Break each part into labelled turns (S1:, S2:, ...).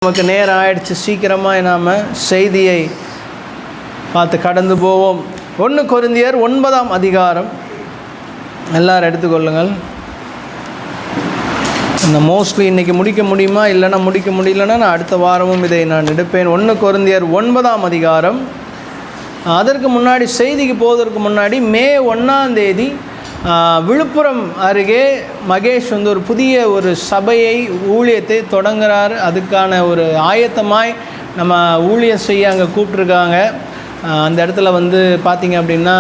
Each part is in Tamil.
S1: நமக்கு நேரம் ஆயிடுச்சு. சீக்கிரமாக நாம் செய்தியை பார்த்து கடந்து போவோம். 1 கொரிந்தியர் 9ஆம் அதிகாரம் எல்லாரும் எடுத்துக்கொள்ளுங்கள். இந்த மோஸ்ட்லி இன்றைக்கி முடிக்க முடியுமா, இல்லைன்னா முடிக்க முடியலன்னா நான் அடுத்த வாரமும் இதை நான் எடுப்பேன். 1 கொரிந்தியர் 9ஆம் அதிகாரம். அதற்கு முன்னாடி செய்திக்கு போவதற்கு முன்னாடி மே 1ஆம் தேதி விழுப்புரம் அருகே மகேஷ் ஒரு புதிய ஒரு சபையை ஊழியத்தை தொடங்குகிறார். அதுக்கான ஒரு ஆயத்தமாய் நம்ம ஊழியம் செய்ய அங்கே கூப்பிட்ருக்காங்க. அந்த இடத்துல பார்த்திங்க அப்படின்னா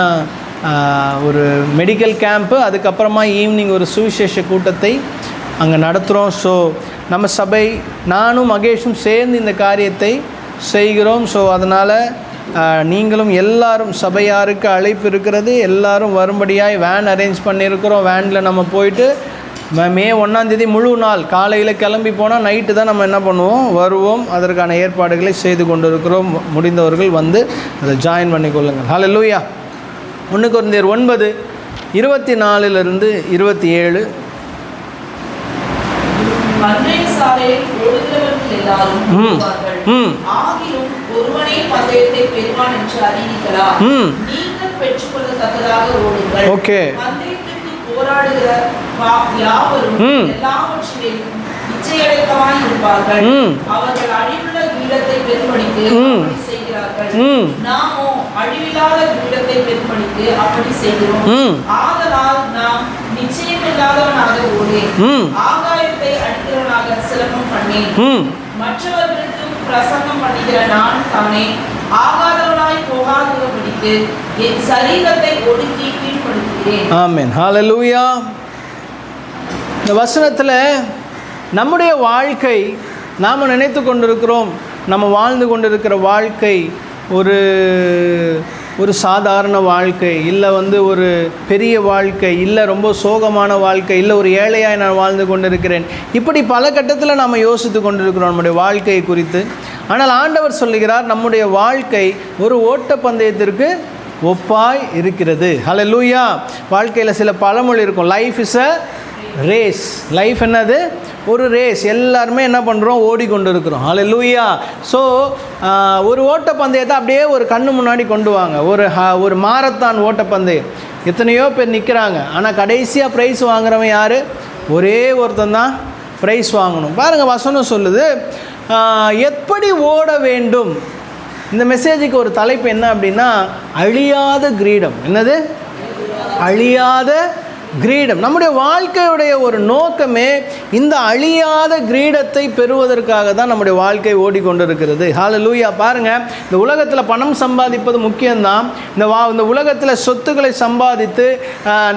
S1: ஒரு மெடிக்கல் கேம்ப்பு, அதுக்கப்புறமா ஈவினிங் ஒரு சுவிசேஷ கூட்டத்தை அங்கே நடத்துகிறோம். ஸோ நம்ம சபை நானும் மகேஷும் சேர்ந்து இந்த காரியத்தை செய்கிறோம். ஸோ அதனால் நீங்களும் எல்லாரும், சபையாருக்கு அழைப்பு இருக்கிறது, எல்லாரும் வரும்படியாய் வேன் அரேஞ்ச் பண்ணியிருக்கிறோம். வேனில் நம்ம போயிட்டு மே 1ஆம் தேதி முழு நாள் காலையில் கிளம்பி போனால் நைட்டு தான் நம்ம என்ன பண்ணுவோம், வருவோம். அதற்கான ஏற்பாடுகளை செய்து கொண்டு இருக்கிறோம். முடிந்தவர்கள் அதை ஜாயின் பண்ணிக்கொள்ளுங்கள். ஹல்லேலூயா. 1 கொரிந்தியர் 9:24 27. ஓகே,
S2: மற்றவர்களுக்கு பிரசங்கம் பண்ணுகிற நான் தானே ஆகாதவனாய் போகாதபடிக்கு என் சரீரத்தை ஒடுக்கி கீழ்ப்படுத்துகிறேன்.
S1: ஆமென். ஹல்லேலூயா. இந்த வசனத்தில் நம்முடைய வாழ்க்கை, நாம் நினைத்து கொண்டிருக்கிறோம், நம்ம வாழ்ந்து கொண்டிருக்கிற வாழ்க்கை ஒரு சாதாரண வாழ்க்கை இல்லை, ஒரு பெரிய வாழ்க்கை இல்லை, ரொம்ப சோகமான வாழ்க்கை இல்லை, ஒரு ஏழையாய் நான் வாழ்ந்து கொண்டிருக்கிறேன். இப்படி பல கட்டத்தில் நாம் யோசித்து கொண்டிருக்கிறோம் நம்முடைய வாழ்க்கையை குறித்து. ஆனால் ஆண்டவர் சொல்லுகிறார், நம்முடைய வாழ்க்கை ஒரு ஓட்டப்பந்தயத்திற்கு ஒப்பாய் இருக்கிறது. ஹல்லேலூயா. வாழ்க்கையில் சில பழமொழி இருக்கும். Life is a race. Life என்னது? ஒரு ரேஸ். எல்லாருமே என்ன பண்ணுறோம், ஓடிக்கொண்டு இருக்கிறோம். ஹல்லேலூயா. ஸோ ஒரு ஓட்டப்பந்தயத்தை அப்படியே ஒரு கண்ணு முன்னாடி கொண்டு வாங்க. ஒரு மாரத்தான் ஓட்டப்பந்தயம், எத்தனையோ பேர் நிற்கிறாங்க. ஆனால் கடைசியாக ப்ரைஸ் வாங்குறவன் யார்? ஒரே ஒருத்தன் தான் ப்ரைஸ் வாங்கணும். பாருங்கள், வசனம் சொல்லுது எப்படி ஓட வேண்டும். இந்த மெசேஜுக்கு ஒரு தலைப்பு என்ன அப்படின்னா, அழியாத கிரீடம். என்னது? அழியாத கிரீடம். நம்முடைய வாழ்க்கையுடைய ஒரு நோக்கமே இந்த அழியாத கிரீடத்தை பெறுவதற்காக தான் நம்முடைய வாழ்க்கை ஓடிக்கொண்டிருக்கிறது. ஹல்லேலூயா. பாருங்கள், இந்த உலகத்தில் பணம் சம்பாதிப்பது முக்கியம்தான். இந்த உலகத்தில் சொத்துக்களை சம்பாதித்து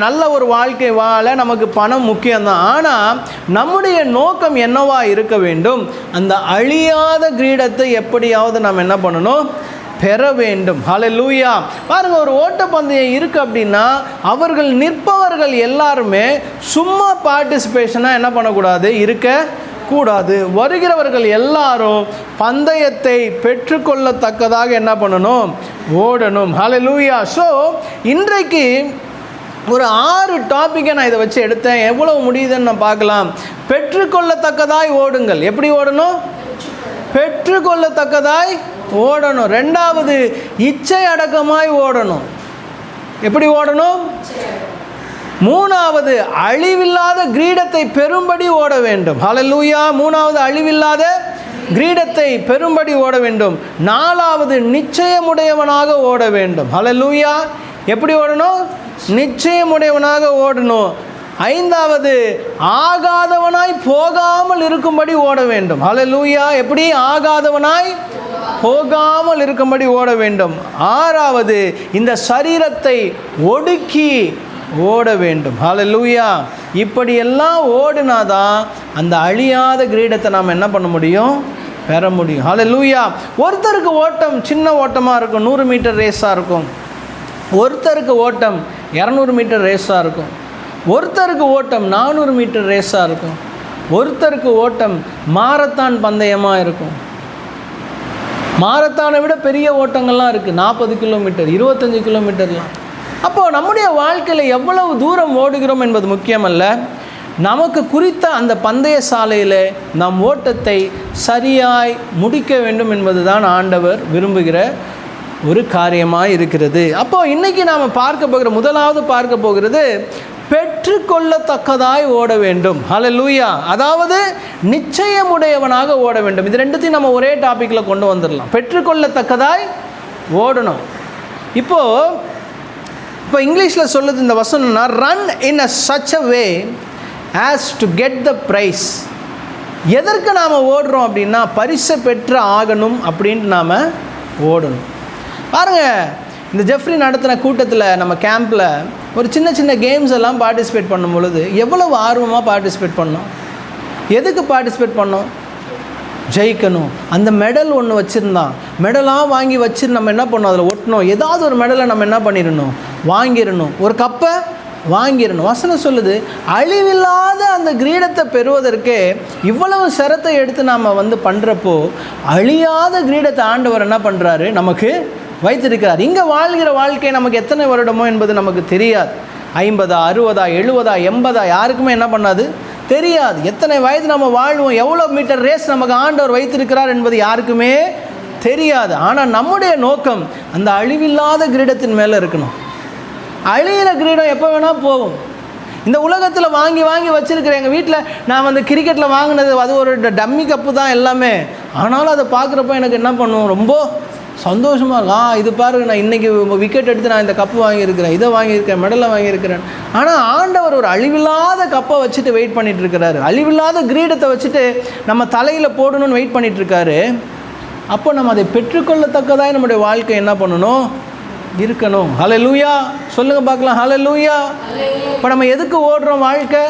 S1: நல்ல ஒரு வாழ்க்கை வாழ நமக்கு பணம் முக்கியம்தான். ஆனால் நம்முடைய நோக்கம் என்னவா இருக்க வேண்டும்? அந்த அழியாத கிரீடத்தை எப்படியாவது நாம் என்ன பண்ணணும், பெற வேண்டும். ஹல்லேலூயா. பாருங்கள், ஒரு ஓட்டப்பந்தயம் இருக்குது அப்படின்னா அவர்கள் நிற்பவர்கள் எல்லாருமே சும்மா பார்ட்டிசிபேஷனாக என்ன பண்ணக்கூடாது, இருக்கக்கூடாது. வருகிறவர்கள் எல்லாரும் பந்தயத்தை பெற்றுக்கொள்ளத்தக்கதாக என்ன பண்ணணும், ஓடணும். ஹல்லேலூயா. ஸோ இன்றைக்கு ஒரு 6 டாப்பிக்கை நான் இதை வச்சு எடுத்தேன். எவ்வளவு முடியுதுன்னு நான் பார்க்கலாம். பெற்றுக்கொள்ளத்தக்கதாய் ஓடுங்கள். எப்படி ஓடணும்? பெற்றுக்கொள்ளத்தக்கதாய் ஓடணும். 2வது, இச்சை அடக்கமாய் ஓடணும். எப்படி ஓடணும்? 3வது, அழிவில்லாத கிரீடத்தை பெறும்படி ஓட வேண்டும். ஹல்லேலூயா. 3வது, அழிவில்லாத கிரீடத்தை பெறும்படி ஓட வேண்டும். 4வது, நிச்சயமுடையவனாக ஓட வேண்டும். ஹல்லேலூயா. எப்படி ஓடணும்? நிச்சயமுடையவனாக ஓடணும். 5வது, ஆகாதவனாய் போகாமல் இருக்கும்படி ஓட வேண்டும். ஹல்லேலூயா. எப்படி? ஆகாதவனாய் போகாமல் இருக்கும்படி ஓட வேண்டும். 6வது, இந்த சரீரத்தை ஒடுக்கி ஓட வேண்டும். ஹல்லேலூயா. இப்படியெல்லாம் ஓடினாதான் அந்த அழியாத கிரீடத்தை நாம் என்ன பண்ண முடியும், பெற முடியும். ஹல்லேலூயா. ஒருத்தருக்கு ஓட்டம் சின்ன ஓட்டமாக இருக்கும், 100 மீட்டர் ரேஸாக இருக்கும். ஒருத்தருக்கு ஓட்டம் 200 மீட்டர் ரேஸாக இருக்கும். ஒருத்தருக்கு ஓட்டம் 400 மீட்டர் ரேஸாக இருக்கும். ஒருத்தருக்கு ஓட்டம் மாரத்தான் பந்தயமாக இருக்கும். மாரத்தானை விட பெரிய ஓட்டங்கள்லாம் இருக்குது, 40 கிலோமீட்டர், 25 கிலோமீட்டர்லாம். அப்போது நம்முடைய வாழ்க்கையில் எவ்வளவு தூரம் ஓடுகிறோம் என்பது முக்கியமல்ல, நமக்கு குறித்த அந்த பந்தய சாலையில் நம் ஓட்டத்தை சரியாய் முடிக்க வேண்டும் என்பதுதான் ஆண்டவர் விரும்புகிற ஒரு காரியமாக இருக்கிறது. அப்போது இன்றைக்கி நாம் முதலாவது பார்க்க போகிறது பெற்றுக்கொள்ளத்தக்கதாய் ஓட வேண்டும். ஹல்லேலூயா. அதாவது நிச்சயமுடையவனாக ஓட வேண்டும். இது ரெண்டுத்தையும் நம்ம ஒரே டாப்பிக்கில் கொண்டு வந்துடலாம். பெற்றுக்கொள்ளத்தக்கதாய் ஓடணும். இப்போ இங்கிலீஷில் சொல்லுது இந்த வசனம்னா, run in a such a way as to get the prize. எதற்கு நாம் ஓடுறோம் அப்படின்னா பரிசை பெற்று ஆகணும் அப்படின்ட்டு நாம் ஓடணும். பாருங்கள், இந்த ஜெஃப்ரி நடத்தின கூட்டத்தில் நம்ம கேம்பில் ஒரு சின்ன சின்ன கேம்ஸ் எல்லாம் பார்ட்டிசிபேட் பண்ணும் பொழுது எவ்வளவு ஆர்வமாக பார்ட்டிசிபேட் பண்ணோம். எதுக்கு பார்ட்டிசிபேட் பண்ணோம்? ஜெயிக்கணும். அந்த மெடல் ஒன்று வச்சுருந்தான், மெடலாக வாங்கி வச்சுட்டு நம்ம என்ன பண்ணோம், அதில் ஒட்டணும். ஏதாவது ஒரு மெடலை நம்ம என்ன பண்ணிடணும், வாங்கிடணும். ஒரு கப்பை வாங்கிடணும். வசனம் சொல்லுது, அழிவில்லாத அந்த கிரீடத்தை பெறுவதற்கே இவ்வளவு சிரத்தை எடுத்து நாம் பண்ணுறப்போ அழியாத கிரீடத்தை ஆண்டவர் என்ன பண்ணுறாரு, நமக்கு வைத்திருக்கிறார். இங்கே வாழ்கிற வாழ்க்கை நமக்கு எத்தனை வருடமோ என்பது நமக்கு தெரியாது. 50, 60, 70, 80 யாருக்குமே என்ன பண்ணாது, தெரியாது. எத்தனை வயது நம்ம வாழ்வோம், எவ்வளோ மீட்டர் ரேஸ் நமக்கு ஆண்டவர் வைத்திருக்கிறார் என்பது யாருக்குமே தெரியாது. ஆனால் நம்முடைய நோக்கம் அந்த அழிவில்லாத கிரீடத்தின் மேலே இருக்கணும். அழிகிற கிரீடம் எப்போ வேணால் போகும். இந்த உலகத்தில் வாங்கி வச்சுருக்கிறேன். எங்கள் வீட்டில் நான் கிரிக்கெட்டில் வாங்கினது அது ஒரு டம்மி கப்பு தான் எல்லாமே. ஆனாலும் அதை பார்க்குறப்ப எனக்கு என்ன பண்ணுவோம், ரொம்ப சந்தோஷமாக இருக்கும். இது பாருங்க, நான் இன்றைக்கி விக்கெட் எடுத்து நான் இந்த கப்பு வாங்கியிருக்கிறேன், இதை வாங்கியிருக்கேன், மெடலை வாங்கியிருக்கிறேன். ஆனால் ஆண்டவர் ஒரு அழிவில்லாத கப்பை வச்சுட்டு வெயிட் பண்ணிகிட்டு இருக்கிறாரு. அழிவில்லாத கிரீடத்தை வச்சுட்டு நம்ம தலையில் போடணும்னு வெயிட் பண்ணிகிட்ருக்காரு. அப்போ நம்ம அதை பெற்றுக்கொள்ளத்தக்கதாக நம்முடைய வாழ்க்கை என்ன பண்ணணும், இருக்கணும். ஹல்லேலூயா சொல்லுங்கள் பார்க்கலாம். ஹல்லேலூயா. இப்போ நம்ம எதுக்கு ஓடுறோம்? வாழ்க்கை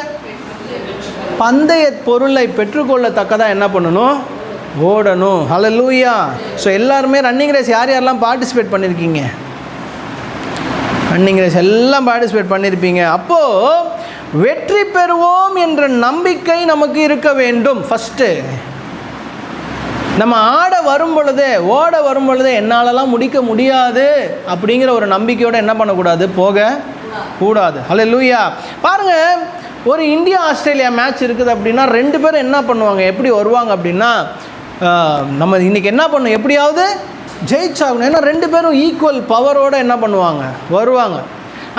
S1: பந்தய பொருளை பெற்றுக்கொள்ளத்தக்கதாக என்ன பண்ணணும், ஓடணும். ஹல்லேலூயா. ஸோ எல்லாருமே ரன்னிங் ரேஸ் யாரெல்லாம் பார்ட்டிசிபேட் பண்ணியிருக்கீங்க? ரன்னிங் ரேஸ் எல்லாம் பார்ட்டிசிபேட் பண்ணியிருப்பீங்க. அப்போது வெற்றி பெறுவோம் என்ற நம்பிக்கை நமக்கு இருக்க வேண்டும். ஃபஸ்ட்டு நம்ம ஓட வரும் பொழுதே என்னாலலாம் முடிக்க முடியாது அப்படிங்கிற ஒரு நம்பிக்கையோடு என்ன பண்ணக்கூடாது, போக கூடாது. ஹல்லேலூயா. பாருங்கள், ஒரு இந்தியா ஆஸ்திரேலியா மேட்ச் இருக்குது அப்படின்னா 2 பேரும் என்ன பண்ணுவாங்க, எப்படி வருவாங்க அப்படின்னா, நம்ம இன்றைக்கி என்ன பண்ணணும், எப்படியாவது ஜெயிச்சாகணும். ஏன்னா 2 பேரும் ஈக்குவல் பவரோடு என்ன பண்ணுவாங்க, வருவாங்க.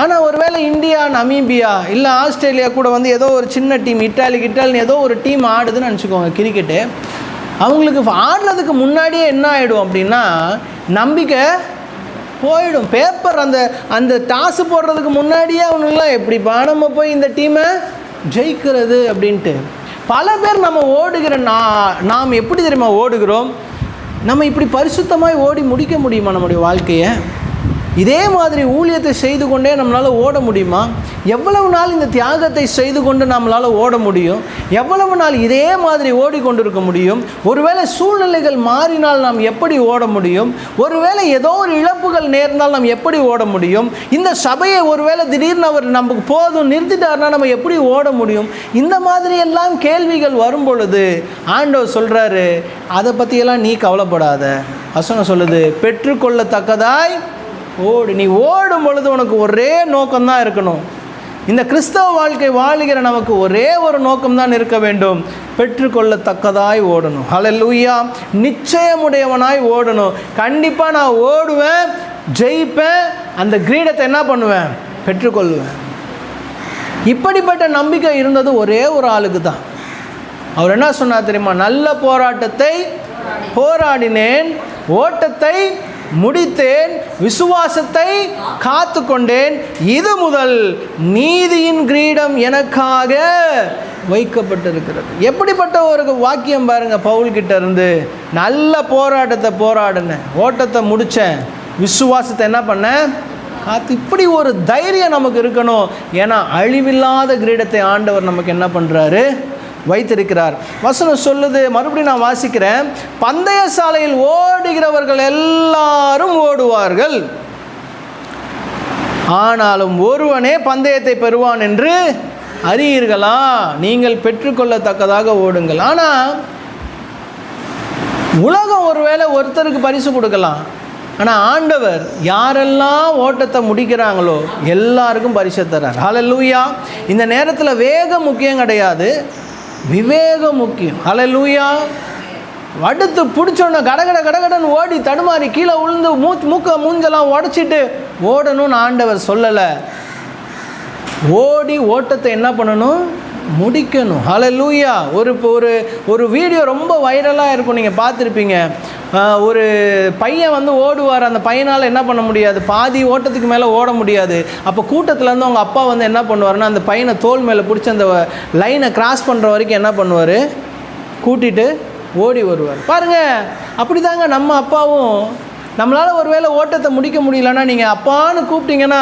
S1: ஆனால் ஒருவேளை இந்தியா, நமீபியா இல்லை ஆஸ்திரேலியா கூட ஏதோ ஒரு சின்ன டீம், இட்டாலின்னு ஏதோ ஒரு டீம் ஆடுதுன்னு நினச்சிக்கோங்க கிரிக்கெட்டு. அவங்களுக்கு ஆடுறதுக்கு முன்னாடியே என்ன ஆகிடும் அப்படின்னா, நம்பிக்கை போயிடும். பேப்பர் அந்த டாஸு போடுறதுக்கு முன்னாடியே அவனுங்களாம் எப்படிப்பா நம்ம போய் இந்த டீமை ஜெயிக்கிறது அப்படின்ட்டு. பல பேர் நம்ம ஓடுகிற நாம் எப்படி தெரியுமா ஓடுகிறோம், நம்ம இப்படி பரிசுத்தமாய் ஓடி முடிக்க முடியுமா நம்முடைய வாழ்க்கையை? இதே மாதிரி ஊழியத்தை செய்து கொண்டே நம்மளால் ஓட முடியுமா? எவ்வளவு நாள் இந்த தியாகத்தை செய்து கொண்டு நம்மளால் ஓட முடியும்? எவ்வளவு நாள் இதே மாதிரி ஓடிக்கொண்டிருக்க முடியும்? ஒருவேளை சூழ்நிலைகள் மாறினால் நாம் எப்படி ஓட முடியும்? ஒருவேளை ஏதோ ஒரு இழப்புகள் நேர்ந்தால் நாம் எப்படி ஓட முடியும்? இந்த சபையை ஒருவேளை திடீர்னு அவர் நமக்கு போதும் நிறுத்திட்டார்னா நம்ம எப்படி ஓட முடியும்? இந்த மாதிரி எல்லாம் கேள்விகள் வரும் பொழுது ஆண்டவர் சொல்கிறாரு, அதை பற்றியெல்லாம் நீ கவலைப்படாத. வசனம் சொல்லுது, பெற்றுக்கொள்ளத்தக்கதாய் ஓடு. நீ ஓடும் பொழுது உனக்கு ஒரே நோக்கம்தான் இருக்கணும். இந்த கிறிஸ்தவ வாழ்க்கை வாழுகிற நமக்கு ஒரே ஒரு நோக்கம்தான் இருக்க வேண்டும், பெற்றுக்கொள்ளத்தக்கதாய் ஓடணும். ஹல்லேலூயா. நிச்சயமுடையவனாய் ஓடணும். கண்டிப்பாக நான் ஓடுவேன், ஜெயிப்பேன், அந்த கிரீடத்தை என்ன பண்ணுவேன், பெற்றுக்கொள்வேன். இப்படிப்பட்ட நம்பிக்கை இருந்தது ஒரே ஒரு ஆளுக்கு தான். அவர் என்ன சொன்னார் தெரியுமா? நல்ல போராட்டத்தை போராடினேன், ஓட்டத்தை முடித்தேன், விசுவாசத்தை காத்து கொண்டேன், இது முதல் நீதியின் கிரீடம் எனக்காக வைக்கப்பட்டிருக்கிறது. எப்படிப்பட்ட ஒரு வாக்கியம் பாருங்க பவுல் கிட்ட இருந்து. நல்ல போராட்டத்தை போராடினேன், ஓட்டத்தை முடித்தேன், விசுவாசத்தை என்ன பண்ணேன், காத்து. இப்படி ஒரு தைரியம் நமக்கு இருக்கணும். ஏன்னா அழிவில்லாத கிரீடத்தை ஆண்டவர் நமக்கு என்ன பண்ணுறாரு, வைத்திருக்கிறார். வசனம் சொல்லுது, மறுபடியும் நான் வாசிக்கிறேன், பந்தய சாலையில் ஓடுகிறவர்கள் எல்லாரும் ஓடுவார்கள், ஆனாலும் ஒருவனே பந்தயத்தை பெறுவான் என்று அறியீர்களா? நீங்கள் பெற்றுக்கொள்ளத்தக்கதாக ஓடுங்கள். ஆனால் உலகம் ஒருவேளை ஒருத்தருக்கு பரிசு கொடுக்கலாம், ஆனால் ஆண்டவர் யாரெல்லாம் ஓட்டத்தை முடிக்கிறாங்களோ எல்லாருக்கும் பரிசை தர்றார். ஹல்லேலூயா. இந்த நேரத்தில் வேகம் முக்கியம் கிடையாது, விவேகம் முக்கியம். ஹல்லேலூயா. அடுத்து பிடிச்சோன்னா கடகட கடகடன்னு ஓடி தடுமாறி கீழே விழுந்து மூஞ்செல்லாம் உடச்சிட்டு ஓடணும்னு ஆண்டவர் சொல்லலை. ஓடி ஓட்டத்தை என்ன பண்ணணும்? முடிக்கணும். ஹல்லேலூயா. ஒரு வீடியோ ரொம்ப வைரலாக இருக்கும், நீங்கள் பார்த்துருப்பீங்க. ஒரு பையன் ஓடுவார். அந்த பையனால் என்ன பண்ண முடியாது, பாதி ஓட்டத்துக்கு மேலே ஓட முடியாது. அப்போ கூட்டத்துலேருந்து அவங்க அப்பா என்ன பண்ணுவார்னா, அந்த பையனை தோள் மேலே பிடிச்சி அந்த லைனை கிராஸ் பண்ணுற வரைக்கும் என்ன பண்ணுவார், கூட்டிகிட்டு ஓடி வருவார். பாருங்கள், அப்படி தாங்க நம்ம அப்பாவும். நம்மளால் ஒரு வேளை ஓட்டத்தை முடிக்க முடியலன்னா நீங்கள் அப்பான்னு கூப்பிட்டீங்கன்னா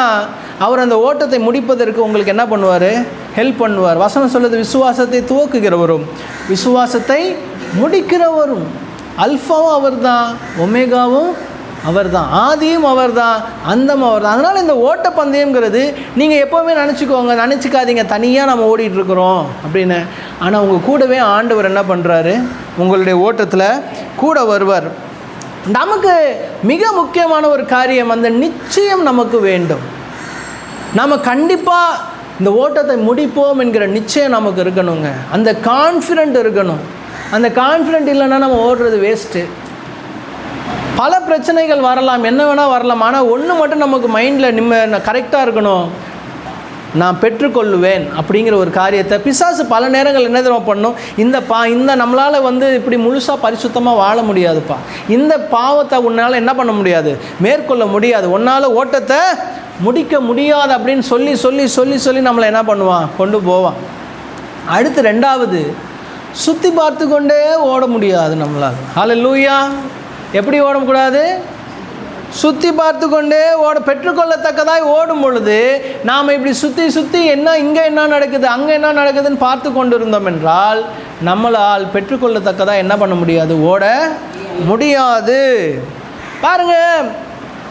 S1: அவர் அந்த ஓட்டத்தை முடிப்பதற்கு உங்களுக்கு என்ன பண்ணுவார், ஹெல்ப் பண்ணுவார். வசனம் சொல்லுது, விசுவாசத்தை துவக்குகிறவரும் விசுவாசத்தை முடிக்கிறவரும். அல்ஃபாவும் அவர் தான், ஒமேகாவும் அவர் தான், ஆதியும் அவர் தான், அந்தமும் அவர் தான். அதனால் இந்த ஓட்டப்பந்தயம்ங்கிறது நீங்கள் எப்போவுமே நினச்சிக்காதீங்க தனியாக நம்ம ஓடிட்டுருக்குறோம் அப்படின்னு. ஆனால் உங்கள் கூடவே ஆண்டவர் என்ன பண்ணுறாரு, உங்களுடைய ஓட்டத்தில் கூட வருவார். நமக்கு மிக முக்கியமான ஒரு காரியம், அந்த நிச்சயம் நமக்கு வேண்டும். நாம் கண்டிப்பாக இந்த ஓட்டத்தை முடிப்போம் என்கிற நிச்சயம் நமக்கு இருக்கணுங்க. அந்த கான்ஃபிடென்ட் இருக்கணும். அந்த கான்ஃபிடென்ட் இல்லைன்னா நம்ம ஓடுறது வேஸ்ட்டு. பல பிரச்சனைகள் வரலாம், என்ன வேணால் வரலாம். ஆனால் ஒன்று மட்டும் நமக்கு மைண்டில் கரெக்டாக இருக்கணும், நான் பெற்றுக்கொள்ளுவேன் அப்படிங்கிற ஒரு காரியத்தை. பிசாசு பல நேரங்கள் என்ன தெரியுமா பண்ணும், இந்த நம்மளால் இப்படி முழுசாக பரிசுத்தமாக வாழ முடியாதுப்பா, இந்த பாவத்தை உன்னால் என்ன பண்ண முடியாது, மேற்கொள்ள முடியாது, உன்னால் ஓட்டத்தை முடிக்க முடியாது அப்படின்னு சொல்லி சொல்லி சொல்லி சொல்லி நம்மளை என்ன பண்ணுவான், கொண்டு போவான். அடுத்து ரெண்டாவது, சுற்றி பார்த்து கொண்டே ஓட முடியாது நம்மளால். ஹல்லேலூயா. எப்படி ஓடக்கூடாது, சுற்றி பார்த்து கொண்டே பெற்றுக்கொள்ளத்தக்கதாய் ஓடும் பொழுது நாம் இப்படி சுற்றி சுற்றி இங்கே என்ன நடக்குது அங்கே என்ன நடக்குதுன்னு பார்த்து கொண்டு இருந்தோம் என்றால் நம்மளால் பெற்றுக்கொள்ளத்தக்கதாக என்ன பண்ண முடியாது, ஓட முடியாது. பாருங்கள்,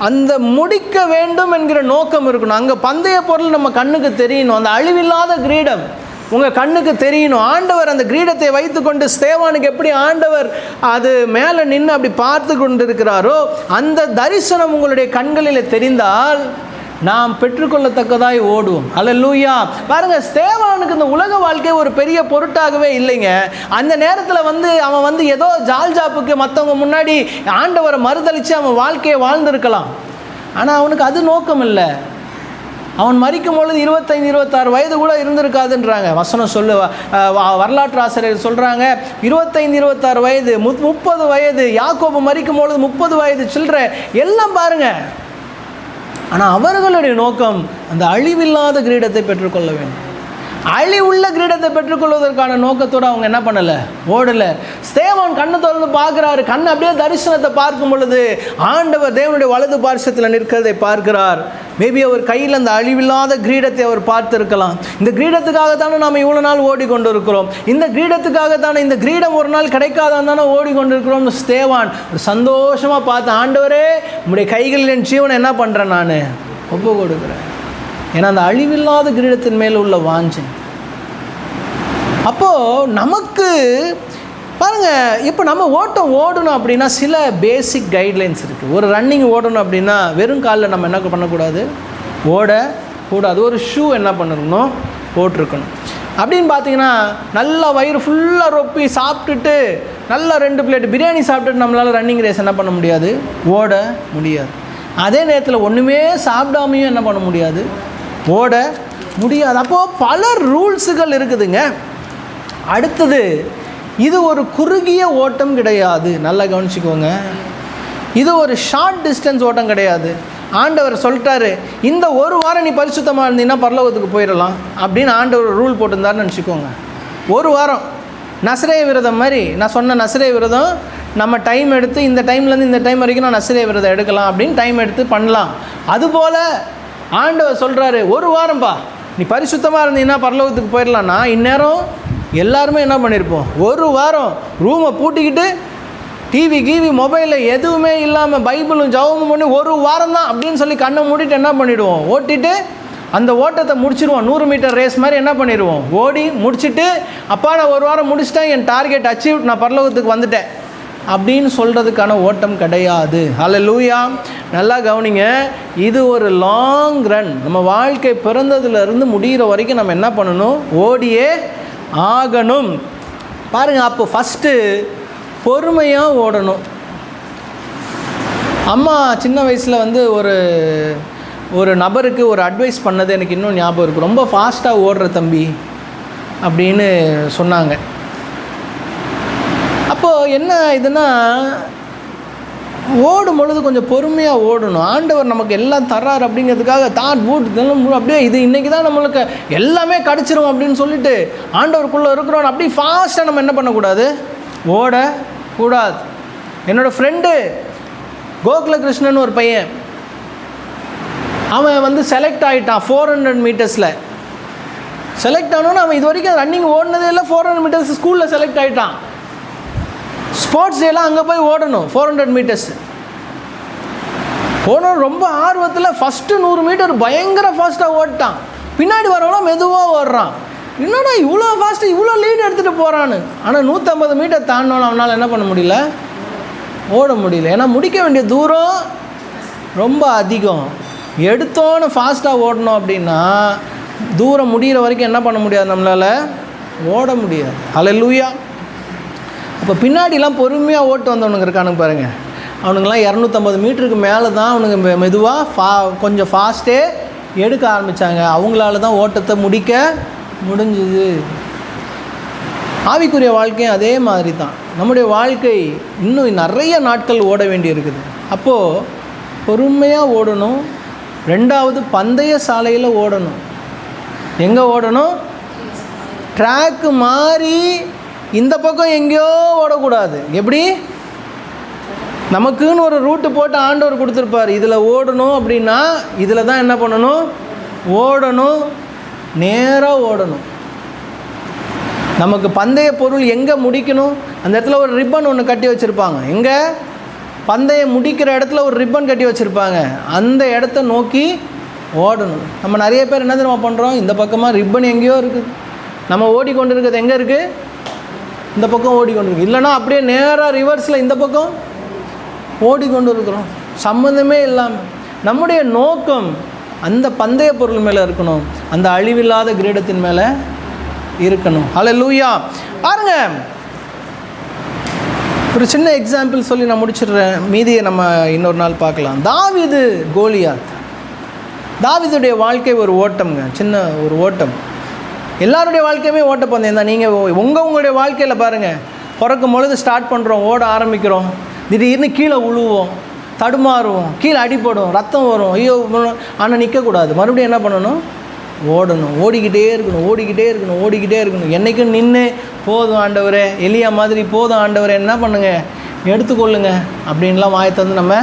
S1: அந்த முடிக்க வேண்டும் என்கிற நோக்கம் இருக்கணும். அங்கே பந்தய பொருள் நம்ம கண்ணுக்கு தெரியணும். அந்த அழிவில்லாத கிரீடம் உங்கள் கண்ணுக்கு தெரியணும். ஆண்டவர் அந்த கிரீடத்தை வைத்து கொண்டு ஸ்தேவானுக்கு எப்படி ஆண்டவர் அது மேலே நின்று அப்படி பார்த்து கொண்டு இருக்கிறாரோ அந்த தரிசனம் உங்களுடைய கண்களில் தெரிந்தால் நாம் பெற்றுக்கொள்ளத்தக்கதாய் ஓடுவோம். ஹல்லேலூயா. பாருங்கள், ஸ்தேவானுக்கு இந்த உலக வாழ்க்கை ஒரு பெரிய பொருட்டாகவே இல்லைங்க. அந்த நேரத்தில் அவன் ஏதோ ஜால்ஜாப்புக்கு மற்றவங்க முன்னாடி ஆண்டவரை மறுதளித்து அவன் வாழ்க்கையை வாழ்ந்திருக்கலாம். ஆனால் அவனுக்கு அது நோக்கம் இல்லை. அவன் மரிக்கும் பொழுது 25-26 வயது கூட இருந்திருக்காதுன்றாங்க வசனம் வரலாற்று ஆசிரியர் சொல்கிறாங்க. 25-26 வயது, 30 வயது. யாக்கோபு மரிக்கும் பொழுது 30 வயது சில்லற எல்லாம் பாருங்கள். ஆனால் அவர்களுடைய நோக்கம் அந்த அழிவில்லாத கிரீடத்தை பெற்றுக்கொள்ள வேண்டும். அழிவுள்ள கிரீடத்தை பெற்றுக்கொள்வதற்கான நோக்கத்தோடு அவங்க என்ன பண்ணலை, ஓடலை. ஸ்தேவான் கண்ணை திறந்து பார்க்குறாரு. கண் அப்படியே தரிசனத்தை பார்க்கும் பொழுது ஆண்டவர் தேவனுடைய வலது பார்சத்தில் நிற்கிறதை பார்க்கிறார். மேபி அவர் கையில் அந்த அழிவில்லாத கிரீடத்தை அவர் பார்த்துருக்கலாம். இந்த கிரீடத்துக்காகத்தானே நாம் இவ்வளோ நாள் ஓடிக்கொண்டு இருக்கிறோம், இந்த கிரீடத்துக்காகத்தானே, இந்த கிரீடம் ஒரு நாள் கிடைக்காதான் தானே ஓடிக்கொண்டு இருக்கிறோம்னு ஸ்தேவான் ஒரு சந்தோஷமாக பார்த்து, ஆண்டவரே உங்களுடைய கைகளில் என் ஜீவனை என்ன பண்ணுறேன், நான் ஒப்பு கொடுக்குறேன். ஏன்னா அந்த அழிவில்லாத கிரீடத்தின் மேல் உள்ள வாஞ்சை. அப்போது நமக்கு பாருங்கள், இப்போ நம்ம ஓடணும் அப்படின்னா சில பேசிக் கைட்லைன்ஸ் இருக்குது. ஒரு ரன்னிங் ஓடணும் அப்படின்னா வெறும் காலில் நம்ம என்ன பண்ணக்கூடாது, ஓடக்கூடாது. ஒரு ஷூ என்ன பண்ணணும், போட்டிருக்கணும். அப்படின்னு பார்த்தீங்கன்னா நல்லா வயிறு ஃபுல்லாக ரொப்பி சாப்பிட்டுட்டு நல்லா 2 பிளேட் பிரியாணி சாப்பிட்டுட்டு நம்மளால் ரன்னிங் ரேஸ் என்ன பண்ண முடியாது, ஓட முடியாது. அதே நேரத்தில் ஒன்றுமே சாப்பிடாமையும் என்ன பண்ண முடியாது, ஓட முடியாது. அப்போது பல ரூல்ஸுகள் இருக்குதுங்க. அடுத்தது, இது ஒரு குறுகிய ஓட்டம் கிடையாது. நல்லா கவனிச்சுக்கோங்க, இது ஒரு ஷார்ட் டிஸ்டன்ஸ் ஓட்டம் கிடையாது. ஆண்டவர் சொல்லிட்டாரு, இந்த ஒரு வாரம் நீ பரிசுத்தமாக இருந்தீங்கன்னா பரலோகத்துக்கு போயிடலாம் அப்படின்னு ஆண்டவர் ரூல் போட்டிருந்தாருன்னு நினச்சிக்கோங்க. ஒரு வாரம் நசரேய விரதம் மாதிரி, நான் சொன்ன நசரேய விரதம் நம்ம டைம் எடுத்து இந்த டைம்லேருந்து இந்த டைம் வரைக்கும் நான் நசரேய விரதம் எடுக்கலாம் அப்படின்னு டைம் எடுத்து பண்ணலாம். அதுபோல் ஆண்டவர் சொல்கிறாரு, ஒரு வாரம்பா நீ பரிசுத்தமாக இருந்தீங்கன்னா பரலோகத்துக்கு போயிடலான்னா இந்நேரம் எல்லாருமே என்ன பண்ணியிருப்போம், ஒரு வாரம் ரூமை பூட்டிக்கிட்டு டிவி மொபைலில் எதுவுமே இல்லாமல் பைபிளும் ஜெபமும் பண்ணி ஒரு வாரம் தான் அப்படின்னு சொல்லி கண்ணை மூடிட்டு என்ன பண்ணிவிடுவோம், ஓட்டிட்டு அந்த ஓட்டத்தை முடிச்சிடுவோம். 100 மீட்டர் ரேஸ் மாதிரி என்ன பண்ணிடுவோம், ஓடி முடிச்சுட்டு அப்பா நான் ஒரு வாரம் முடிச்சிட்டேன், என் டார்கெட் அச்சீவ், நான் பரலோகத்துக்கு வந்துட்டேன் அப்படின்னு சொல்கிறதுக்கான ஓட்டம் கிடையாது. ஹல்லேலூயா. நல்லா கவனிங்க, இது ஒரு லாங் ரன். நம்ம வாழ்க்கை பிறந்ததுலேருந்து முடிகிற வரைக்கும் நம்ம என்ன பண்ணணும்? ஓடியே ஆகணும். பாருங்கள், அப்போ ஃபஸ்ட்டு பொறுமையாக ஓடணும். அம்மா சின்ன வயசில் வந்து ஒரு நபருக்கு ஒரு அட்வைஸ் பண்ணது எனக்கு இன்னும் ஞாபகம் இருக்குது. ரொம்ப ஃபாஸ்ட்டாக ஓடுற தம்பி அப்படின்னு சொன்னாங்க. அப்போது என்ன இதுன்னா, ஓடும் பொழுது கொஞ்சம் பொறுமையாக ஓடணும். ஆண்டவர் நமக்கு எல்லாம் தர்றார் அப்படிங்கிறதுக்காக அப்படியே இது இன்றைக்கி தான் நம்மளுக்கு எல்லாமே கிடச்சிரும் அப்படின்னு சொல்லிட்டு ஆண்டவருக்குள்ளே இருக்கிறோம் அப்படி ஃபாஸ்ட்டாக நம்ம என்ன பண்ணக்கூடாது? ஓடக்கூடாது. என்னோடய ஃப்ரெண்டு கோகுலகிருஷ்ணன் ஒரு பையன், அவன் வந்து செலக்ட் ஆகிட்டான் 400 மீட்டர்ஸில். செலக்ட் ஆனோன்னு அவன் இது வரைக்கும் ரன்னிங் ஓடினதே இல்லை. 400 மீட்டர்ஸ் ஸ்கூலில் செலக்ட் ஆகிட்டான். ஸ்போர்ட்ஸ் டேலாம் அங்கே போய் ஓடணும் 400 மீட்டர்ஸ் ஓடணும். ரொம்ப ஆர்வத்தில் ஃபஸ்ட்டு 100 மீட்டர் பயங்கர ஃபாஸ்ட்டாக ஓடிட்டான். பின்னாடி வரவங்களாம் மெதுவாக ஓடுறான். என்னடா இவ்வளோ ஃபாஸ்ட்டு, இவ்வளோ லீடு எடுத்துகிட்டு போகிறான்னு. ஆனால் 150 மீட்டர் தாண்டினோன்னு அவனால் என்ன பண்ண முடியல? ஓட முடியல. ஏன்னா முடிக்க வேண்டிய தூரம் ரொம்ப அதிகம். எடுத்தோன்னு ஃபாஸ்ட்டாக ஓடணும் அப்படின்னா தூரம் முடிகிற வரைக்கும் என்ன பண்ண முடியாது? நம்மளால் ஓட முடியாது. ஹல்லேலூயா. அப்போ பின்னாடிலாம் பொறுமையாக ஓட்டு வந்தவனுங்க இருக்கானுங்க பாருங்கள், அவனுங்கெல்லாம் 250 மீட்டருக்கு மேலே தான் அவனுங்க மெதுவாக கொஞ்சம் ஃபாஸ்ட்டே எடுக்க ஆரம்பித்தாங்க. அவங்களால தான் ஓட்டத்தை முடிக்க முடிஞ்சுது. ஆவிக்குரிய வாழ்க்கையும் அதே மாதிரி தான். நம்முடைய வாழ்க்கை இன்னும் நிறைய நாட்கள் ஓட வேண்டி இருக்குது. அப்போது பொறுமையாக ஓடணும். ரெண்டாவது, பந்தய சாலையில் ஓடணும். எங்கே ஓடணும்? ட்ராக்கு மாறி இந்த பக்கம் எங்கேயோ ஓடக்கூடாது. எப்படி? நமக்குன்னு ஒரு ரூட்டு போட்டு ஆண்டவர் கொடுத்துருப்பார். இதில் ஓடணும் அப்படின்னா இதில் தான் என்ன பண்ணணும்? ஓடணும். நேராக ஓடணும். நமக்கு பந்தய பொருள் எங்கே முடிக்கணும்? அந்த இடத்துல ஒரு ரிப்பன் ஒன்று கட்டி வச்சுருப்பாங்க. எங்கே? பந்தயம் முடிக்கிற இடத்துல ஒரு ரிப்பன் கட்டி வச்சுருப்பாங்க. அந்த இடத்த நோக்கி ஓடணும். நம்ம நிறைய பேர் என்ன தெரியுமா பண்ணுறோம்? இந்த பக்கமாக ரிப்பன் எங்கேயோ இருக்குது, நம்ம ஓடிக்கொண்டு இருக்கிறது எங்கே இருக்குது? இந்த பக்கம் ஓடிக்கொண்டு இருக்கு. இல்லைனா அப்படியே நேராக ரிவர்ஸில் இந்த பக்கம் ஓடிக்கொண்டு இருக்கிறோம், சம்மந்தமே இல்லாமல். நம்முடைய நோக்கம் அந்த பந்தய பொருள் மேலே இருக்கணும், அந்த அழிவில்லாத கிரீடத்தின் மேலே இருக்கணும். ஹல்லேலூயா. பாருங்க, ஒரு சின்ன எக்ஸாம்பிள் சொல்லி நான் முடிச்சிடுறேன், மீதியை நம்ம இன்னொரு நாள் பார்க்கலாம். தாவீது கோலியாத். தாவீதுடைய வாழ்க்கை ஒரு ஓட்டம்ங்க, சின்ன ஒரு ஓட்டம். எல்லாருடைய வாழ்க்கையுமே ஓட்டப்பந்தயம் தான். நீங்கள் உங்களுடைய வாழ்க்கையில் பாருங்கள், பிறக்கும் பொழுது ஸ்டார்ட் பண்ணுறோம், ஓட ஆரம்பிக்கிறோம், திடீர்னு கீழே விழுவோம், தடுமாறுவோம், கீழே அடிப்படும், ரத்தம் வரும், ஐயோ. ஆனால் நிற்கக்கூடாது, மறுபடியும் என்ன பண்ணணும்? ஓடணும். ஓடிக்கிட்டே இருக்கணும், ஓடிக்கிட்டே இருக்கணும், ஓடிக்கிட்டே இருக்கணும். என்றைக்கும் நின்று போதும் ஆண்டவரே, எலியா மாதிரி போதும் ஆண்டவரே, என்ன பண்ணுங்க, எடுத்துக்கொள்ளுங்க அப்படின்லாம் வாயத்தை வந்து நம்ம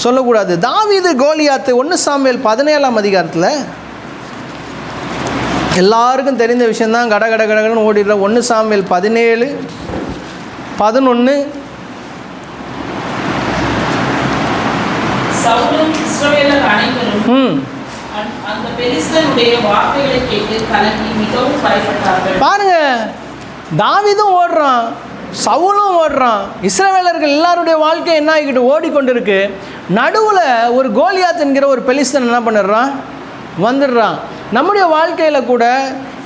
S1: சொல்லக்கூடாது. தாவீது கோலியாத்து 1 சாமுவேல் 17ஆம் அதிகாரத்தில் எல்லாருக்கும் தெரிந்த விஷயந்தான். கடகடன்னு ஓடிடுற 1 சாமுவேல் 17, 11.
S2: சவுலும் இஸ்ரவேலர் அனைவரும் அந்த பெலிஸ்தனுடைய வார்த்தைகளை கேட்டு கலங்கி மிகவும் பயப்பட்டார்கள். பாருங்க,
S1: தாவீதும் ஓடுறான், சவுலும் ஓடுறான், இஸ்ரவேலர்கள் எல்லாருடைய வாழ்க்கை என்ன ஆகிக்கிட்டு ஓடிக்கொண்டிருக்கு. நடுவில் ஒரு கோலியாத் என்கிற ஒரு பெலிஸ்தன் என்ன பண்ணிடுறான்? வந்துடுறான். நம்முடைய வாழ்க்கையில் கூட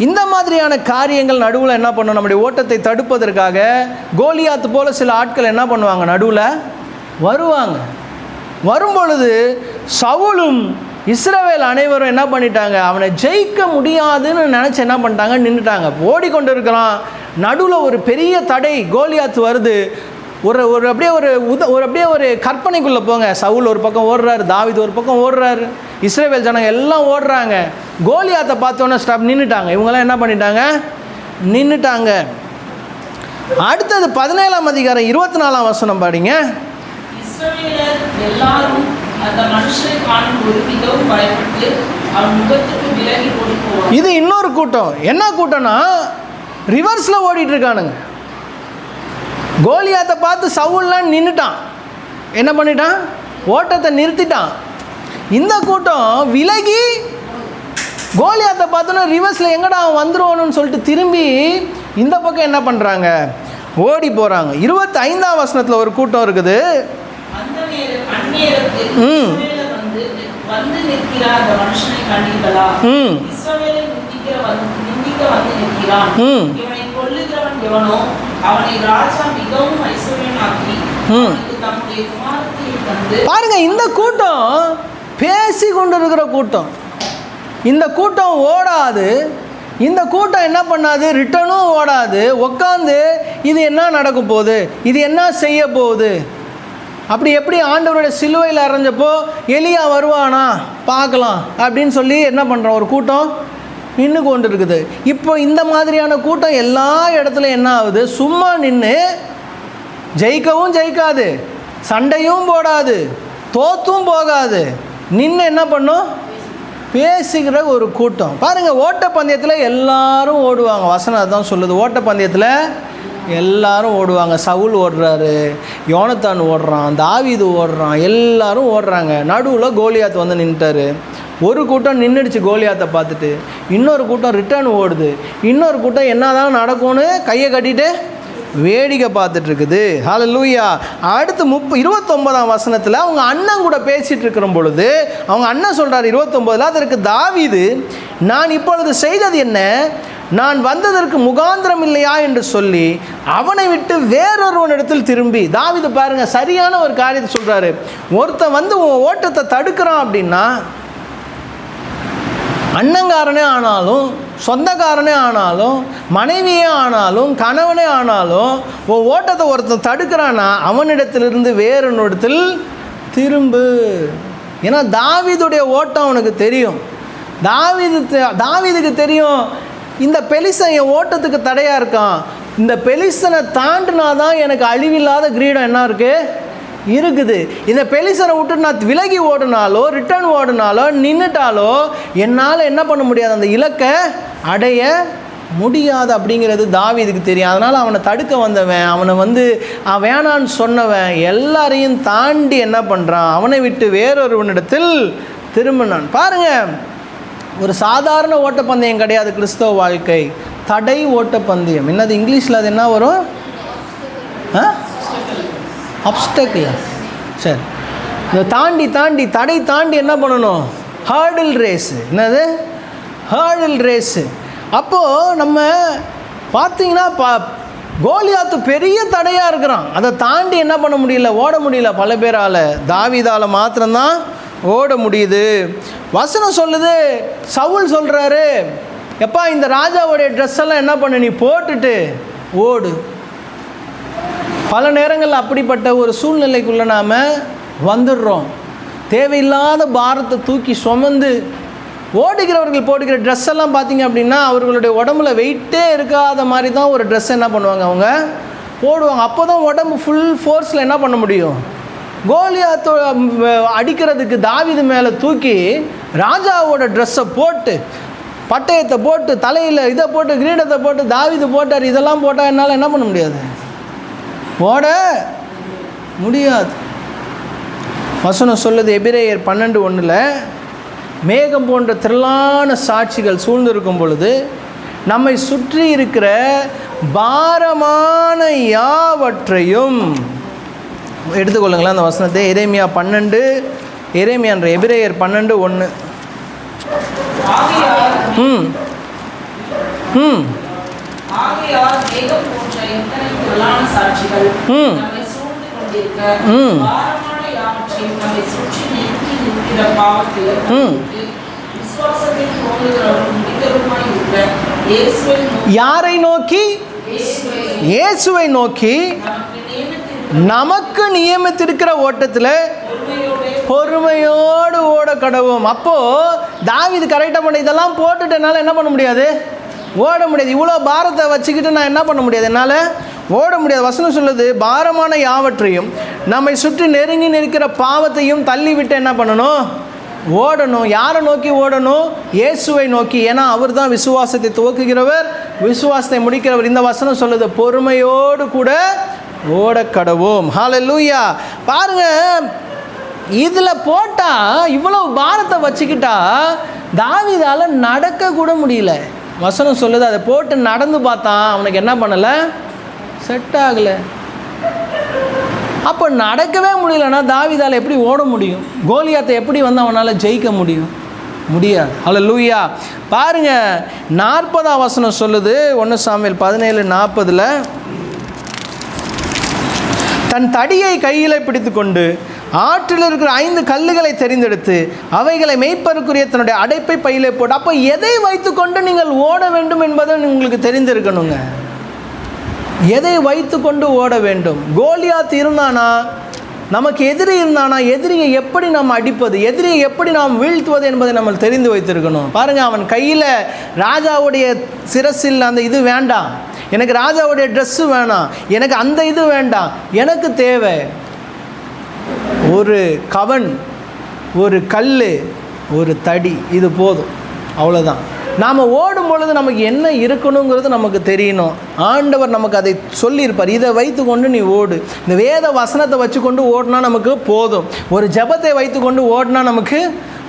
S1: இந்த மாதிரியான காரியங்கள் நடுவில் என்ன பண்ணணும்? நம்முடைய ஓட்டத்தை தடுப்பதற்காக கோலியாத்து போல சில ஆட்கள் என்ன பண்ணுவாங்க? நடுவில் வருவாங்க. வரும்பொழுது சவுலும் இஸ்ரவேல் அனைவரும் என்ன பண்ணிட்டாங்க? அவனை ஜெயிக்க முடியாதுன்னு நினச்சி என்ன பண்ணிட்டாங்க? நின்றுட்டாங்க. ஓடிக்கொண்டு இருக்கிறான், நடுவில் ஒரு பெரிய தடை கோலியாத்து வருது. ஒரு அப்படியே அப்படியே ஒரு கற்பனைக்குள்ளே போங்க. சவுல் ஒரு பக்கம் ஓடுறாரு, தாவீது ஒரு பக்கம் ஓடுறாரு, இஸ்ரவேல் ஜனங்க எல்லாம் ஓடுறாங்க. கோலியாத்தை பார்த்தோன்னே ஸ்டாப், நின்றுட்டாங்க. இவங்கெல்லாம் என்ன பண்ணிட்டாங்க? நின்றுட்டாங்க. அடுத்தது 17ஆம் அதிகாரம் 24ஆம் வசனம் படிங்க.
S2: இஸ்ரவேலர் எல்லாரும் அந்த மனுஷரை காணும் போது மிகவும் பயப்பட்டு அவன் முகத்துக்கு விலகி ஓடி போவார்.
S1: இது இன்னொரு கூட்டம். என்ன கூட்டம்னா, ரிவர்ஸில் ஓடிட்டு இருக்கானுங்க. கோலியாத்தை பார்த்து சவுல்லாம் நின்றுட்டான். என்ன பண்ணிட்டான்? ஓட்டத்தை நிறுத்திட்டான். இந்த கூட்டம் விலகி கோலியாத்தை பார்த்தோன்னா ரிவர்ஸில் எங்கடா அவன் வந்துடுவானுன்னு சொல்லிட்டு திரும்பி இந்த பக்கம் என்ன பண்ணுறாங்க? ஓடி போகிறாங்க. 25ஆம் வசனத்தில் ஒரு கூட்டம் இருக்குது.
S2: அந்த நேரம் இந்நேரத்தில் இஸ்ரவேலர் வந்து நிற்கிற அந்த மனுஷனை கண்டீர்களா? இஸ்ரவேலை நிந்திக்க வந்து நிற்கிறான். இவனை கொல்லுகிறவன் எவனோ அவனை ராஜா மிகவும் ஐஸ்வர்யனாக்கி தம்முடைய குமாரத்தை தந்து.
S1: பாருங்க, இந்த கூட்டம் பேசி கொண்டிருக்கிற கூட்டம். இந்த கூட்டம் ஓடாது. இந்த கூட்டம் என்ன பண்ணாது? ரிட்டனும் ஓடாது. உட்காந்து இது என்ன நடக்க போகுது, இது என்ன செய்ய போகுது, அப்படி எப்படி ஆண்டவருடைய சிலுவையில் அரைஞ்சப்போ எலியா வருவானா பார்க்கலாம் அப்படின்னு சொல்லி என்ன பண்ணுறோம், ஒரு கூட்டம் நின்று கொண்டு இருக்குது. இப்போ இந்த மாதிரியான கூட்டம் எல்லா இடத்துலையும் என்ன ஆகுது? சும்மா நின்று ஜெயிக்கவும் ஜெயிக்காது, சண்டையும் போடாது, தோத்தும் போகாது, நின்று என்ன பண்ணும்? பேசுகிற ஒரு கூட்டம். பாருங்கள், ஓட்டப்பந்தயத்தில் எல்லாரும் ஓடுவாங்க. வசனம் அதுதான் சொல்லுது. ஓட்டப்பந்தயத்தில் எல்லாரும் ஓடுவாங்க. சவுல் ஓடுறாரு, யோனத்தான் ஓடுறான், தாவீது ஓடுறான், எல்லாரும் ஓடுறாங்க. நடுவில் கோலியாத் வந்து நின்றுட்டாரு. ஒரு கூட்டம் நின்றுடுச்சு கோலியாத்தை பார்த்துட்டு. இன்னொரு கூட்டம் ரிட்டர்ன் ஓடுது. இன்னொரு கூட்டம் என்ன தான் நடக்கும்னு கையை கட்டிட்டு வேடிக்கை பார்த்துட்டு இருக்குது. ஹல்லேலூயா. அடுத்து 29ஆம் வசனத்தில் அவங்க அண்ணன் கூட பேசிகிட்டு இருக்கிற பொழுது அவங்க அண்ணன் சொல்கிறார் 29, அதற்கு தாவீது, நான் இப்பொழுது செய்தது என்ன? நான் வந்ததற்கு முகாந்திரம் இல்லையா என்று சொல்லி அவனை விட்டு வேறொருவனிடத்தில் திரும்பி. தாவீது பாருங்க, சரியான ஒரு காரியத்தை சொல்கிறாரு. ஒருத்தன் வந்து உன் ஓட்டத்தை தடுக்கிறான் அப்படின்னா, அண்ணங்காரனே ஆனாலும், சொந்தக்காரனே ஆனாலும், மனைவியே ஆனாலும், கணவனே ஆனாலும், உன் ஓட்டத்தை ஒருத்தன் தடுக்கிறான்னா அவனிடத்திலிருந்து வேறொன்னிடத்தில் திரும்பு. ஏன்னா தாவீதுடைய ஓட்டம் அவனுக்கு தெரியும். தாவீதுக்கு தெரியும், இந்த பெலிசன் என் ஓட்டத்துக்கு தடையாக இருக்கான். இந்த பெலிசனை தாண்டினா தான் எனக்கு அழிவில்லாத கிரீடம் என்ன இருக்குது. இந்த பெலிசனை விட்டு நான் விலகி ஓடினாலோ, ரிட்டர்ன் ஓடினாலோ, நின்றுட்டாலோ என்னால் என்ன பண்ண முடியாது, அந்த இலக்கை அடைய முடியாது அப்படிங்கிறது தாவீதுக்கு தெரியும். அதனால் அவனை தடுக்க வந்தவன், அவனை வந்து வேணான்னு சொன்னவன் எல்லாரையும் தாண்டி என்ன பண்ணுறான், அவனை விட்டு வேறொருவனிடத்தில் திரும்பினான். பாருங்கள், ஒரு சாதாரண ஓட்டப்பந்தயம் கிடையாது கிறிஸ்தவ வாழ்க்கை. தடை ஓட்டப்பந்தயம். என்னது இங்கிலீஷில் அது என்ன வரும்? அப்டக்கிள். சரி, இதை தாண்டி தடை தாண்டி என்ன பண்ணணும்? ஹர்டில் ரேஸு. என்னது ஹர்டில் ரேஸு? அப்போது நம்ம பார்த்தீங்கன்னா கோலியாத்து பெரிய தடையாக இருக்கிறான். அதை தாண்டி என்ன பண்ண முடியல, ஓட முடியல பல பேரால். தாவீதால் மாத்திரம்தான் ஓட முடியுது. வசனம் சொல்லுது, சவுல் சொல்கிறாரு, எப்பா இந்த ராஜாவுடைய ட்ரெஸ் எல்லாம் என்ன பண்ண, நீ போட்டுட்டு ஓடு. பல நேரங்களில் அப்படிப்பட்ட ஒரு சூழ்நிலைக்குள்ளே நாம் வந்துடுறோம். தேவையில்லாத பாரத்தை தூக்கி சுமந்து ஓடுகிறவர்கள் போடுகிற ட்ரெஸ் எல்லாம் பார்த்திங்க அப்படின்னா அவர்களுடைய உடம்புல வெயிட்டே இருக்காத மாதிரி தான் ஒரு ட்ரெஸ் என்ன பண்ணுவாங்க, அவங்க போடுவாங்க. அப்போ தான் உடம்பு ஃபுல் ஃபோர்ஸில் என்ன பண்ண முடியும், கோலியாத்தோ அடிக்கிறதுக்கு தாவீது மேலே தூக்கி ராஜாவோட ட்ரெஸ்ஸை போட்டு, பட்டயத்தை போட்டு, தலையில் இதை போட்டு, கிரீடத்தை போட்டு தாவீது போட்டார். இதெல்லாம் போட்டால் என்னால் என்ன பண்ண முடியாது, ஓட முடியாது. வசனம் சொல்லுது எபிரேயர் 12:1, மேகம் போன்ற திரளான சாட்சிகள் சூழ்ந்திருக்கும் பொழுது நம்மை சுற்றி இருக்கிற பாரமான யாவற்றையும் எடுத்துக்கொள்ளுங்களேன். அந்த வசனத்தை எரேமியா 12, எரேமியான்ற எபிரேயர் 12:1. யாரை நோக்கி? இயேசுவை நோக்கி நமக்கு நியமித்திருக்கிற ஓட்டத்தில் பொறுமையோடு ஓட கடவோம். அப்போது தாவீது கரெக்டாக பண்ண இதெல்லாம் போட்டுட்டனால என்ன பண்ண முடியாது, ஓட முடியாது. இவ்வளோ பாரத்தை வச்சுக்கிட்டு நான் என்ன பண்ண முடியாது, என்னால் ஓட முடியாது. வசனம் சொல்லுது, பாரமான யாவற்றையும் நம்மை சுற்றி நெருங்கி நிற்கிற பாவத்தையும் தள்ளிவிட்டு என்ன பண்ணணும், ஓடணும். யாரை நோக்கி ஓடணும்? இயேசுவை நோக்கி. ஏன்னா அவர் தான் விசுவாசத்தை துவக்குகிறவர், விசுவாசத்தை முடிக்கிறவர். இந்த வசனம் சொல்லுது, பொறுமையோடு கூட ஓட கடவோம். ஹல்லேலூயா. பாருங்க, இதில் போட்டால் இவ்வளோ பாரத்தை வச்சுக்கிட்டா தாவீதால் நடக்க கூட முடியல. வசனம் சொல்லுது, அதை போட்டு நடந்து பார்த்தான், அவனுக்கு என்ன பண்ணலை, செட் ஆகலை. அப்போ நடக்கவே முடியலன்னா தாவீதால் எப்படி ஓட முடியும்? கோலியாத்தை எப்படி வந்து அவனால் ஜெயிக்க முடியும்? முடியாது. ஹல்லேலூயா. பாருங்க, 40ஆம் வசனம் சொல்லுது, 1 சாமுவேல் 17:40, தன் தடியை கையில் பிடித்து கொண்டு ஆற்றில் இருக்கிற 5 கல்லுகளை தெரிந்தெடுத்து அவைகளை மேய்ப்பருக்குரிய தன்னுடைய அடைப்பை பையிலே போட்டு. அப்போ எதை வைத்து கொண்டு நீங்கள் ஓட வேண்டும் என்பதை உங்களுக்கு தெரிந்திருக்கணுங்க. எதை வைத்து கொண்டு ஓட வேண்டும்? கோலியாத் இருந்தானா, நமக்கு எதிரி இருந்தானா, எதிரியை எப்படி நாம் அடிப்பது, எதிரியை எப்படி நாம் வீழ்த்துவது என்பதை நம்ம தெரிந்து வைத்திருக்கணும். பாருங்கள், அவன் கையில் ராஜாவுடைய சிரசில் அந்த இது வேண்டாம், எனக்கு ராஜாவுடைய ட்ரெஸ்ஸு வேணாம், எனக்கு அந்த இது வேண்டாம், எனக்கு தேவை ஒரு கவன், ஒரு கல், ஒரு தடி, இது போதும், அவ்வளோதான். நாம் ஓடும் பொழுது நமக்கு என்ன இருக்கணுங்கிறது நமக்கு தெரியணும். ஆண்டவர் நமக்கு அதை சொல்லியிருப்பார், இதை வைத்து கொண்டு நீ ஓடு. இந்த வேத வசனத்தை வச்சு கொண்டு ஓடினா நமக்கு போதும். ஒரு ஜெபத்தை வைத்து கொண்டு ஓடினா நமக்கு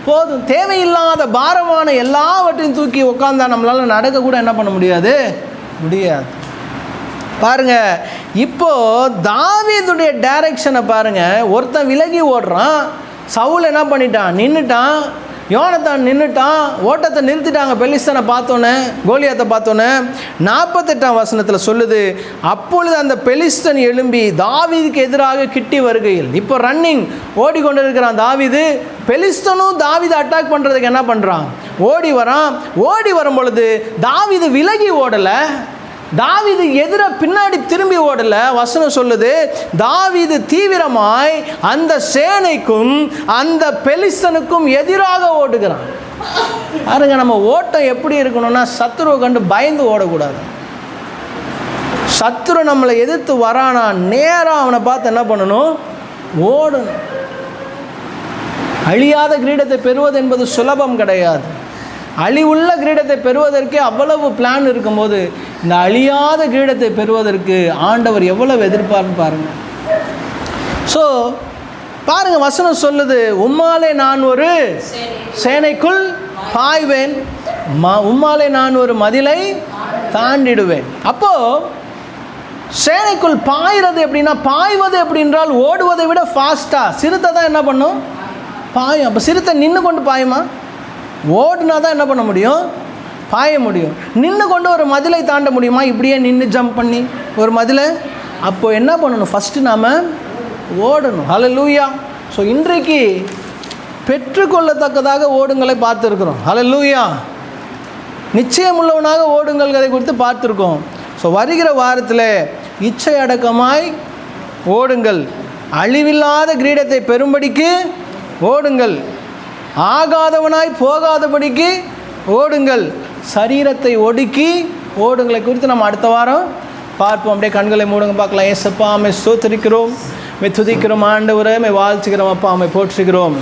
S1: போதும். தேவையில்லாத பாரமான எல்லாவற்றையும் தூக்கி உட்காந்தா நம்மளால் நடக்க கூட என்ன பண்ண முடியாது? பாருங்க, இப்போ தாவீதுடைய டைரக்ஷனை பாருங்க. ஒருத்தன் விலகி ஓடுறான், சவுல் என்ன பண்ணிட்டான்? நின்றுட்டான். யோனத்தான் நின்றுட்டான், ஓட்டத்தை நிறுத்திட்டாங்க. பெலிஸ்தனை பார்த்தோன்னே, கோலியாத்தை பார்த்தோன்னே 48ஆம் வசனத்தில் சொல்லுது, அப்பொழுது அந்த பெலிஸ்தன் எழும்பி தாவீதுக்கு எதிராக கிட்டி வருகையில், இப்போ ரன்னிங் ஓடிக்கொண்டு இருக்கிறான் தாவீது. பெலிஸ்தனும் தாவீது அட்டாக் பண்ணுறதுக்கு என்ன பண்ணுறான்? ஓடி வரான். ஓடி வரும் பொழுது தாவீது விலகி ஓடலை, தாவீது எதிர பின்னாடி திரும்பி ஓடல. வசனம் சொல்லுது, தாவீது தீவிரமாய் அந்த சேனைக்கும் அந்த பெலிஸ்தனுக்கும் எதிராக ஓடுகிறான். பாருங்க, நம்ம ஓட்டம் எப்படி இருக்கணும்னா, சத்துருவை கண்டு பயந்து ஓடக்கூடாது. சத்துரு நம்மளை எதிர்த்து வரானா, நேராக அவனை பார்த்து என்ன பண்ணணும்? ஓடணும். அழியாத கிரீடத்தை பெறுவது என்பது சுலபம் கிடையாது. அழிவுள்ள கிரீடத்தை பெறுவதற்கே அவ்வளவு பிளான் இருக்கும்போது, இந்த அழியாத கிரீடத்தை பெறுவதற்கு ஆண்டவர் எவ்வளவு எதிர்பார்ப்பு பாருங்கள். ஸோ பாருங்கள், வசனம் சொல்லுது, உம்மாலே நான் ஒரு சேனைக்குள் பாய்வேன், உம்மாலே நான் ஒரு மதிலை தாண்டிடுவேன். அப்போது சேனைக்குள் பாய்றது எப்படின்னா, பாய்வது எப்படின்றால் ஓடுவதை விட ஃபாஸ்ட்டாக. சிறுத்தை தான் என்ன பண்ணும்? பாயும். அப்போ சிறுத்தை நின்று கொண்டு பாயுமா? ஓடுனா தான் என்ன பண்ண முடியும்? பாய முடியும். நின்று கொண்டு ஒரு மதிலை தாண்ட முடியுமா? இப்படியே நின்று ஜம்ப் பண்ணி ஒரு மதிலை? அப்போ என்ன பண்ணணும்? ஃபஸ்ட்டு நாம் ஓடணும். ஹல்லேலூயா. ஸோ இன்றைக்கு பெற்றுக்கொள்ளத்தக்கதாக ஓடுங்களை பார்த்துருக்குறோம். ஹல்லேலூயா. நிச்சயமுள்ளவனாக ஓடுங்கள்களை குறித்து பார்த்துருக்கோம். ஸோ வருகிற வாரத்தில் இச்சை அடக்கமாய் ஓடுங்கள், அழிவில்லாத கிரீடத்தை பெறும்படிக்கு ஓடுங்கள், ஆகாதவனாய் போகாதபடிக்கு ஓடுங்கள், சரீரத்தை ஒடுக்கி ஓடுங்களை குறித்து நம்ம அடுத்த வாரம் பார்ப்போம். அப்படியே கண்களை மூடுங்க, பார்க்கலாம். ஏசப்பா, அம்மை ஸ்தோத்திரிக்கிறோம், மை துதிக்கிறோம் ஆண்டவரே, மை வாழ்த்துக்கிறோம் அப்பா, அம்மை போற்றுகிறோம்.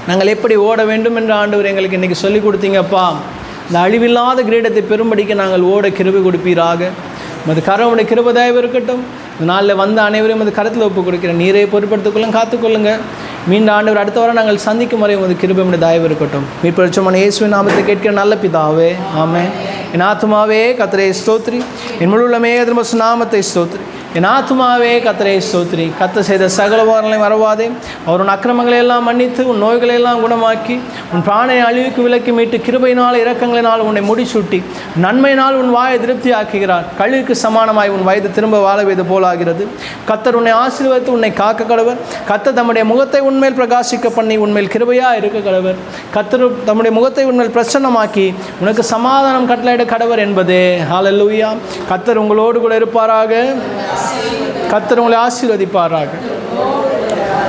S1: நாங்கள் எப்படி ஓட வேண்டும் என்று ஆண்டவர் எங்களுக்கு இன்றைக்கி சொல்லிக் கொடுத்தீங்கப்பா. இந்த அழிவில்லாத கிரீடத்தை பெரும்படிக்கு நாங்கள் ஓட கிருபை கொடுப்பீராக. மது கரவுடைய கிருபை தயவு இருக்கட்டும். இந்த நாளில் வந்த அனைவரையும் அது கருத்தில் ஒப்பு கொடுக்கிறேன். நீரை பொறுப்படுத்திக்கொள்ளுங்க, காத்துக்கொள்ளுங்க. மீண்டும் ஆண்டவர் அடுத்த வாரம் நாங்கள் சந்திக்கும் வரை உமது கிருபை தயவு இருக்கட்டும். மீட்பரட்சமான இயேசுவின் நாமத்தை கேட்கிற நல்ல பிதாவே, ஆமென். என் ஆத்துமாவே கர்த்தரை ஸ்தோத்திரி, என் முழு உள்ளமே திரும்ப நாமத்தை ஸ்தோத்திரி. என் ஆத்துமாவே கர்த்தரை ஸ்தோத்திரி. கர்த்தர் செய்த சகல உபகாரங்களையும் மறவாதே. அவர் உன் அக்கிரமங்களை எல்லாம் மன்னித்து, உன் நோய்களை எல்லாம் குணமாக்கி, உன் பிராணனை அழிவுக்கு விலக்கி மீட்டு, கிருபையினால் இரக்கங்களினால் உன்னை முடிசூட்டி, நன்மையினால் உன் வாயை திருப்தி ஆக்குகிறார். கழுகுக்கு சமானமாய் உன் வயது திரும்ப வாழ வைத்து போலாகிறது. கர்த்தர் உன்னை ஆசீர்வதித்து உன்னை காக்க கடவர். கர்த்தர் தம்முடைய முகத்தை உன்மேல் பிரகாசிக்க பண்ணி உன்மேல் கிருபையாக இருக்க கடவர். கர்த்தர் தம்முடைய முகத்தை உன்மேல் பிரசன்னமாக்கி உனக்கு சமாதானம் கட்டளையிட கடவர் என்பதே. ஹல்லேலூயா. கர்த்தர் உங்களோடு கூட இருப்பாராக. கர்த்தர் உங்களை ஆசீர்வதிப்பாராக.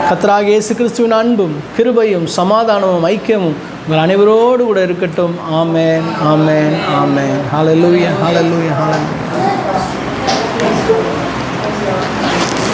S1: கர்த்தராகிய இயேசு கிறிஸ்துவின் அன்பும் கிருபையும் சமாதானமும் ஐக்கியமும் உங்கள் அனைவரோடு கூட இருக்கட்டும். ஆமென், ஆமென், ஆமென். ஹல்லேலூயா, ஹல்லேலூயா, ஹல்லேலூயா.